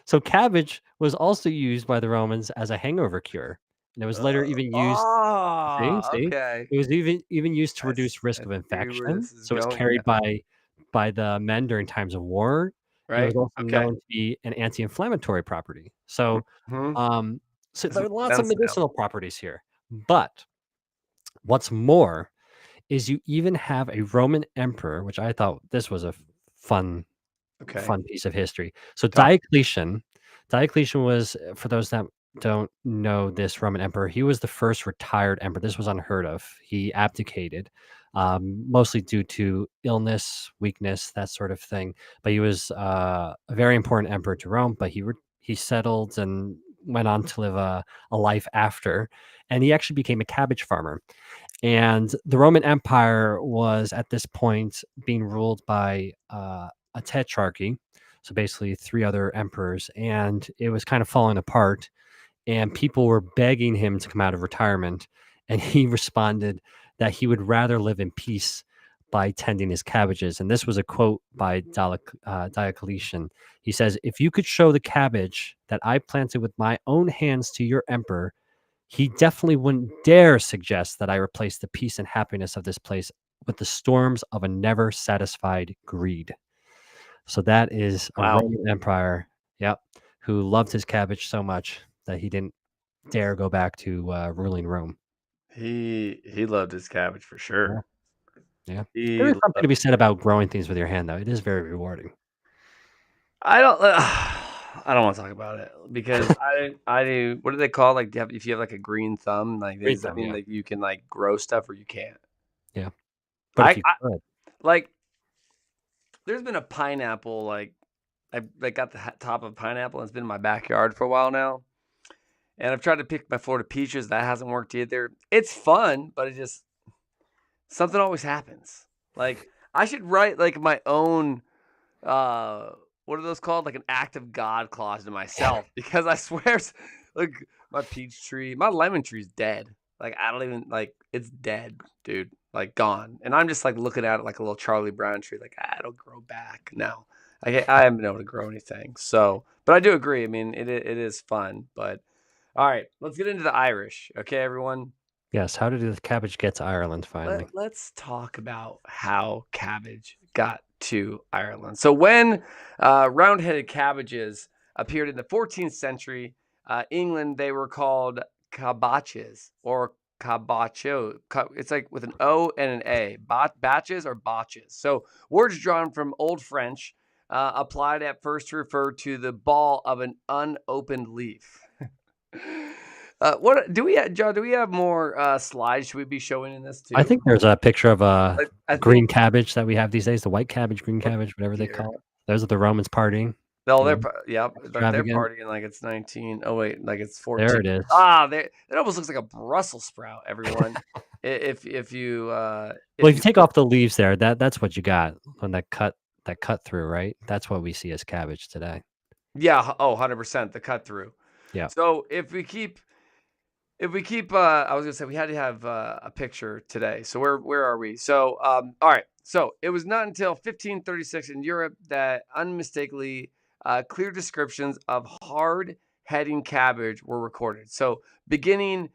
So cabbage was also used by the Romans as a hangover cure. and it was later even used. See, Okay. it was even used to reduce I risk of see where infection. this is So it was going carried now. by the men during times of war. It was Right? also Okay. known to be an anti-inflammatory property. So, Mhm. um, so This there are makes lots of sense now. medicinal properties here. But what's more is you even have a Roman emperor, which I thought this was a fun Okay. fun piece of history. So Talk. Diocletian was, for those that don't know this Roman emperor, he was the first retired emperor. This was unheard of. He abdicated, mostly due to illness, weakness, that sort of thing. But he was a very important emperor to Rome. But he settled and went on to live a life after, and he actually became a cabbage farmer. And the Roman Empire was at this point being ruled by a tetrarchy, so basically three other emperors, and it was kind of falling apart. And people were begging him to come out of retirement, and he responded that he would rather live in peace by tending his cabbages. And this was a quote by Diocletian. He says, "If you could show the cabbage that I planted with my own hands to your emperor, he definitely wouldn't dare suggest that I replace the peace and happiness of this place with the storms of a never satisfied greed." So that is a Wow. Roman empire, yep, who loved his cabbage so much that he didn't dare go back to ruling Rome. He loved his cabbage for Yeah, sure. yeah. There He is something to loved be said about growing things with your hand, though. It is very rewarding. I don't I don't want to talk about it because I do what do they call like if you have like a green thumb, like Great does that thumb, mean yeah, like you can like grow stuff or you can't? yeah. But if you I could, like there's been a pineapple I like got the top of a pineapple and it's been in my backyard for a while now. And I've tried to pick my Florida peaches, that hasn't worked either. It's fun, but it just something always happens. Like I should write like my own uh what are those called? Like an act of God clause to myself because I swear like my peach tree, my lemon tree's dead. Like I don't even like it's dead, dude. Like gone. And I'm just like looking at it like a little Charlie Brown tree, like it'll grow back. No. I haven't been able to grow anything. So but I do agree. I mean it is fun. But all right, let's get into the Irish. Okay, everyone. yes. How did the cabbage get to Ireland finally? Let's talk about how cabbage got to Ireland. So, when round headed cabbages appeared in the 14th century, England, they were called cabaches or cabacho. It's like with an O and an A. Batches or botches. So, words drawn from Old French applied at first to refer to the ball of an unopened leaf. What do we have, John? Do we have more slides? Should we be showing in this I too? think there's a picture of a I green think. cabbage that we have these days, the white cabbage, green Look cabbage, whatever they here. call it. Those are the Romans partying, No, you they're know, yeah, like they're extravagant. partying like it's 19. Oh wait, like it's There 14. it is. Ah, they it almost looks like a Brussels sprout. Everyone, if you Well, if if you you take off the leaves there, that's what you got on that cut through, right? That's what we see as cabbage today. yeah, oh 100% the cut through. Yeah. So if we keep, I was gonna say we had to have a picture today. So where are we? So all right. So it was not until 1536 in Europe that unmistakably clear descriptions of hard heading cabbage were recorded. So beginning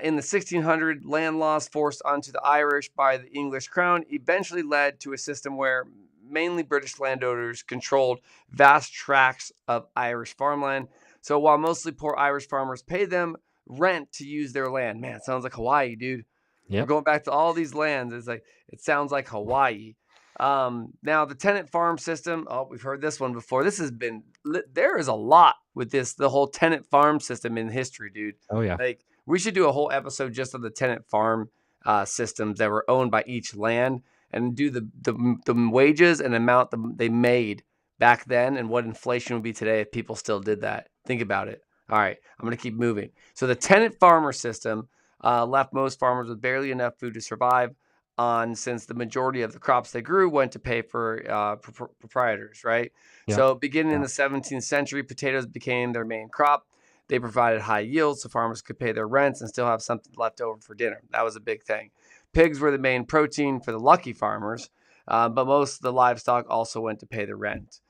in the 1600, land laws forced onto the Irish by the English crown eventually led to a system where mainly British landowners controlled vast tracts of Irish farmland. So while mostly poor Irish farmers paid them rent to use their land. Man, it sounds like Hawaii, dude. We're Yep. going back to all these lands. It's like it sounds like Hawaii. Now the tenant farm system. Oh, we've heard this one before. This has been there is a lot with this. The whole tenant farm system in history, dude. Oh yeah. Like we should do a whole episode just on the tenant farm systems that were owned by each land and do the wages and amount they made back then and what inflation would be today if people still did that. Think about it. All right, I'm going to keep moving. So the tenant farmer system left most farmers with barely enough food to survive on, since the majority of the crops they grew went to pay for proprietors, right? Yep. So beginning in Yeah. the 17th century, potatoes became their main crop. They provided high yields so farmers could pay their rents and still have something left over for dinner. That was a big thing. Pigs were the main protein for the lucky farmers, but most of the livestock also went to pay the rent.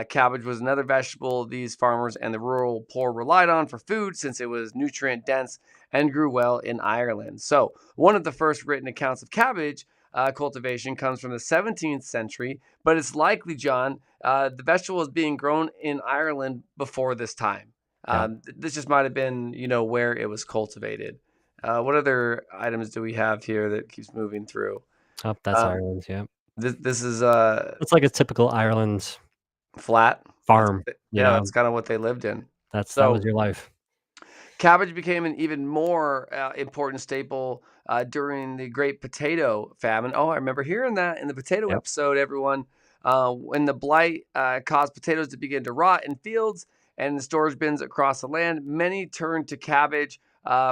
Cabbage was another vegetable these farmers and the rural poor relied on for food since it was nutrient dense and grew well in Ireland. So one of the first written accounts of cabbage cultivation comes from the 17th century, but it's likely, John, the vegetable was being grown in Ireland before this time. Yeah. This just might have been, where it was cultivated. What other items do we have here that keeps moving through? Oh, that's Um, Ireland. Yeah. this is It's like a typical Ireland flat. farm. That's kind of what they lived in. That was So your life. cabbage became an even more important staple during the Great Potato Famine. Oh, I remember hearing that in the potato Yep. episode, everyone. When the blight caused potatoes to begin to rot in fields and in storage bins across the land, many turned to cabbage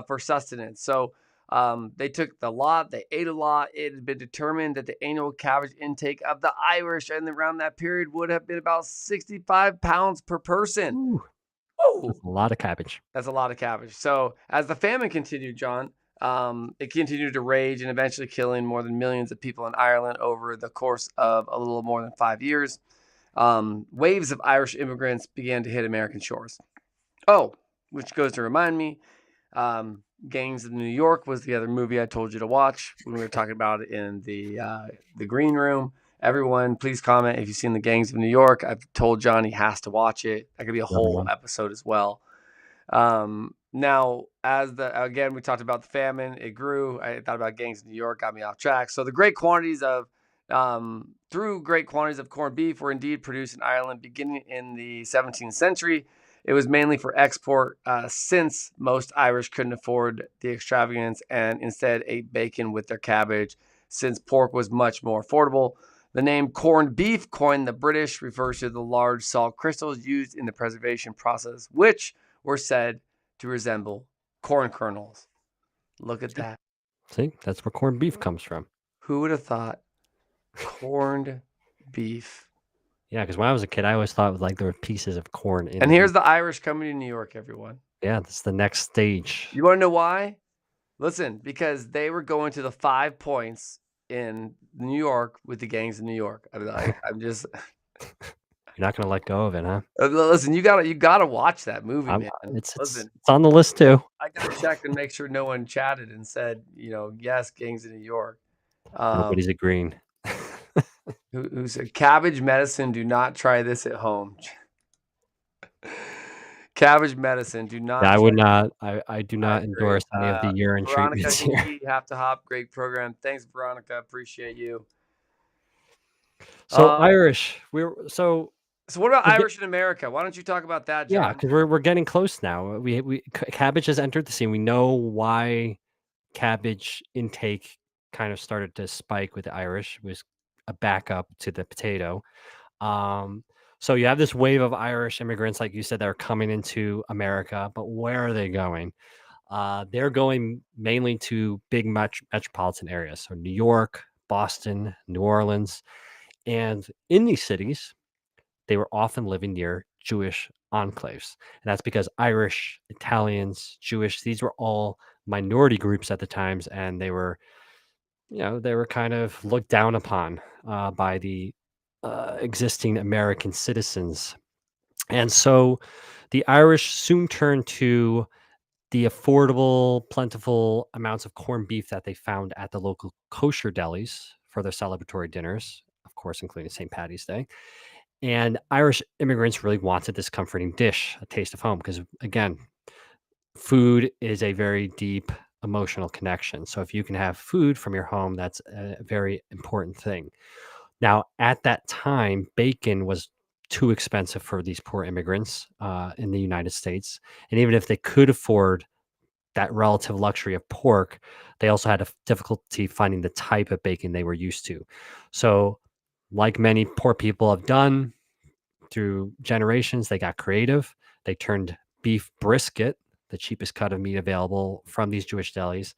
for sustenance. So they took the lot, they ate a lot. It had been determined that the annual cabbage intake of the Irish and around that period would have been about 65 pounds per person. Ooh, Whoa! that's a lot of cabbage. That's a lot of cabbage. So as the famine continued, John, it continued to rage and eventually killing more than millions of people in Ireland over the course of a little more than 5 years. Waves of Irish immigrants began to hit American shores. Oh, which goes to remind me, Gangs of New York was the other movie I told you to watch when we were talking about it in the green room. Everyone, please comment if you've seen the Gangs of New York. I've told John he has to watch it. That could be a whole episode as well. Now, again, we talked about the famine, it grew. I thought about Gangs of New York, got me off track. So the through great quantities of corned beef were indeed produced in Ireland beginning in the 17th century. It was mainly for export since most Irish couldn't afford the extravagance and instead ate bacon with their cabbage since pork was much more affordable. The name corned beef, coined the British, refers to the large salt crystals used in the preservation process, which were said to resemble corn kernels. Look at that. See, that's where corned beef comes from. Who would have thought corned beef? Yeah, because when I was a kid, I always thought like there were pieces of corn in. And here's the Irish coming to New York, everyone. Yeah, that's the next stage. You want to know why? Listen, because they were going to the 5 points in New York with the Gangs of New York. I'm just. You're not gonna let go of it, huh? Listen, you gotta watch that movie, man. It's Listen, it's on the list too. I gotta check and make sure no one chatted and said, yes, Gangs of New York. Nobody's agreeing. Who said cabbage medicine? Do not try this at home. Cabbage medicine. Do not. Yeah, I would not. I do not endorse any of the urine Veronica, treatments here. you have to hop. Great program. Thanks, Veronica. Appreciate you. So Irish. So what about Irish in America? Why don't you talk about that, John? Yeah, because we're getting close now. Cabbage has entered the scene. We know why cabbage intake kind of started to spike with the Irish. It was a backup to the potato. So you have this wave of Irish immigrants, like you said, that are coming into America. But where are they going? They're going mainly to big metropolitan areas. So New York, Boston, New Orleans. And in these cities, they were often living near Jewish enclaves. And that's because Irish, Italians, Jewish, these were all minority groups at the times. And they were, they were kind of looked down upon by the existing American citizens. And so the Irish soon turned to the affordable, plentiful amounts of corned beef that they found at the local kosher delis for their celebratory dinners, of course, including St. Patty's Day. And Irish immigrants really wanted this comforting dish, a taste of home, because again, food is a very deep emotional connection. So if you can have food from your home, that's a very important thing. Now, at that time, bacon was too expensive for these poor immigrants in the United States. And even if they could afford that relative luxury of pork, they also had a difficulty finding the type of bacon they were used to. So, like many poor people have done through generations, they got creative. They turned beef brisket, the cheapest cut of meat available from these Jewish delis,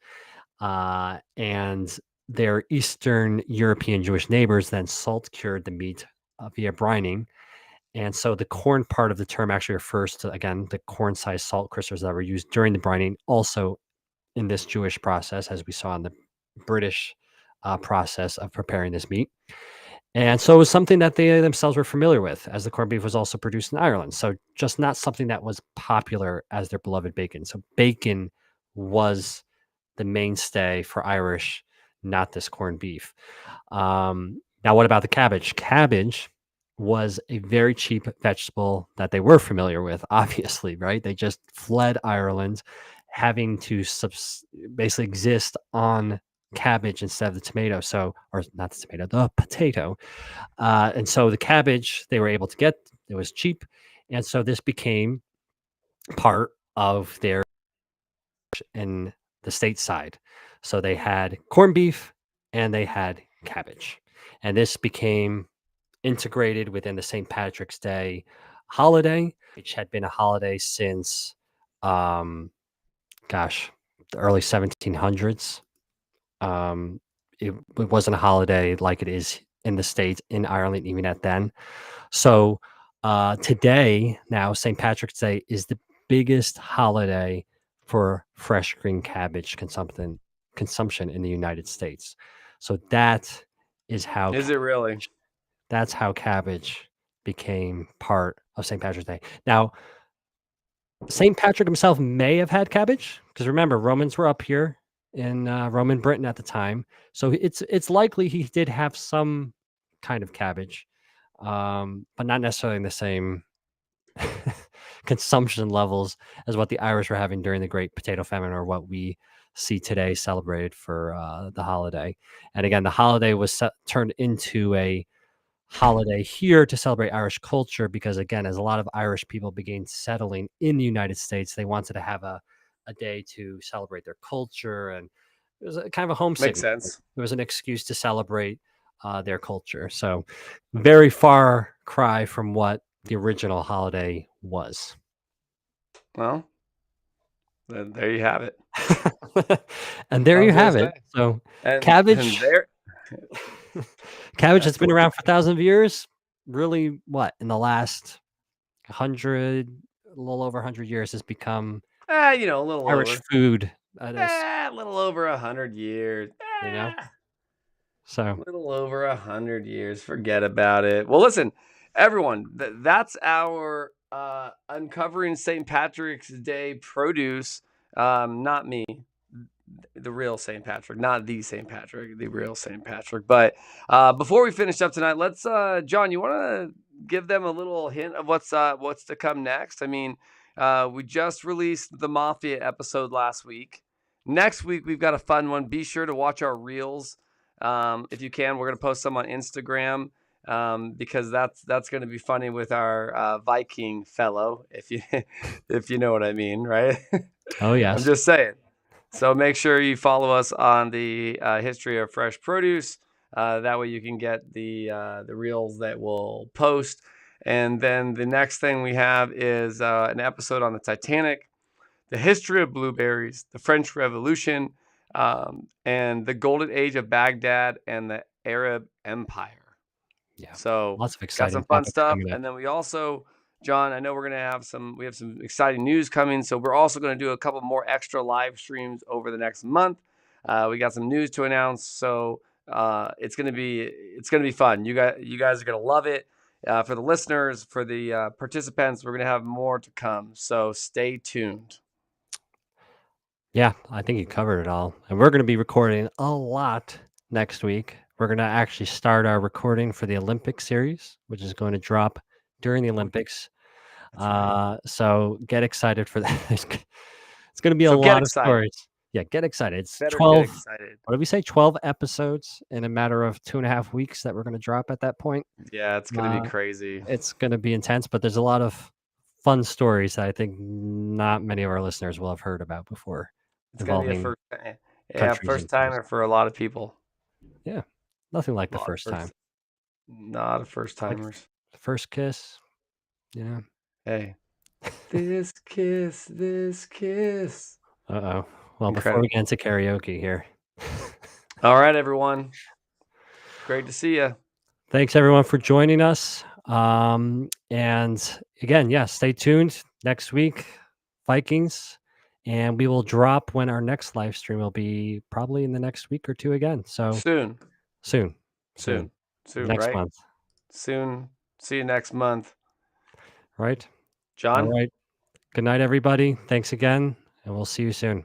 and their Eastern European Jewish neighbors then salt cured the meat via brining. And so the corn part of the term actually refers to, again, the corn-sized salt crystals that were used during the brining, also in this Jewish process, as we saw in the British process of preparing this meat. And so it was something that they themselves were familiar with, as the corned beef was also produced in Ireland. So just not something that was popular as their beloved bacon. So bacon was the mainstay for Irish, not this corned beef. Now, what about the cabbage? Cabbage was a very cheap vegetable that they were familiar with, obviously, right? They just fled Ireland, having to basically exist on cabbage instead of the tomato. So, or not the tomato, the potato. And so the cabbage they were able to get, it was cheap. And so this became part of their in the stateside. So they had corned beef and they had cabbage. And this became integrated within the St. Patrick's Day holiday, which had been a holiday since, um, gosh, the early 1700s. It wasn't a holiday like it is in the States, in Ireland, even at then. So today, now, St. Patrick's Day is the biggest holiday for fresh green cabbage consumption in the United States. So that is how Is it really? that's how cabbage became part of St. Patrick's Day. Now, St. Patrick himself may have had cabbage because remember, Romans were up here in Roman Britain at the time, so it's likely he did have some kind of cabbage, but not necessarily in the same consumption levels as what the Irish were having during the Great Potato Famine, or what we see today celebrated for the holiday. And again, the holiday was turned into a holiday here to celebrate Irish culture because, again, as a lot of Irish people began settling in the United States, they wanted to have a day to celebrate their culture, and it was a kind of a Makes homesickness. sense. It was an excuse to celebrate their culture. So, very far cry from what the original holiday was. Well, then there you have it. And there I you was gonna have it. say. So, And cabbage. there, Cabbage has that's been what around for thousands of years. Really, what in the last 100, a little over 100 years, has become a little Irish over. food. That is, A little over 100 years. you know. A So little over 100 years. Forget about it. Well, listen, everyone. That's our uncovering St. Patrick's Day produce. Not me, the real St. Patrick, not the St. Patrick, the real St. Patrick. But before we finish up tonight, let's John, you want to give them a little hint of what's to come next? I mean, we just released the Mafia episode last week. Next week we've got a fun one. Be sure to watch our reels if you can. We're gonna post some on Instagram because that's gonna be funny with our Viking fellow, if you if you know what I mean, right? oh I'm yes. just saying. So make sure you follow us on the history of fresh produce. That way you can get the reels that we'll post. And then the next thing we have is an episode on the Titanic, the history of blueberries, the French Revolution, and the golden age of Baghdad and the Arab Empire. Yeah. So Lots of got exciting some fun topics stuff. coming up. And then we also, John, I know we have some exciting news coming. So we're also going to do a couple more extra live streams over the next month. We got some news to announce. So it's going to be fun. You guys are going to love it. For the listeners, for the participants, we're going to have more to come. So stay tuned. Yeah, I think you covered it all. And we're going to be recording a lot next week. We're going to actually start our recording for the Olympic series, which is going to drop during the Olympics. That's right. So get excited for that. It's going to be a So get lot of excited. stories. Yeah, get excited. It's Better 12. get excited. What did we say? 12 episodes in a matter of 2.5 weeks that we're going to drop at that point. Yeah, it's going to be crazy. It's going to be intense, but there's a lot of fun stories that I think not many of our listeners will have heard about before. It's going to be a first timer for a lot of people. Yeah, nothing like the first time. Not a first timers. Like the first kiss, yeah. Hey, this kiss. Uh-oh. Well, Incredible. before we get into karaoke here. All right, everyone. Great to see you. Thanks, everyone, for joining us. And again, yeah, stay tuned next week, Vikings. And we will drop when our next live stream will be, probably in the next week or two again. So Soon, next right? month. Soon. See you next month. Right. John? All right. Good night, everybody. Thanks again, and we'll see you soon.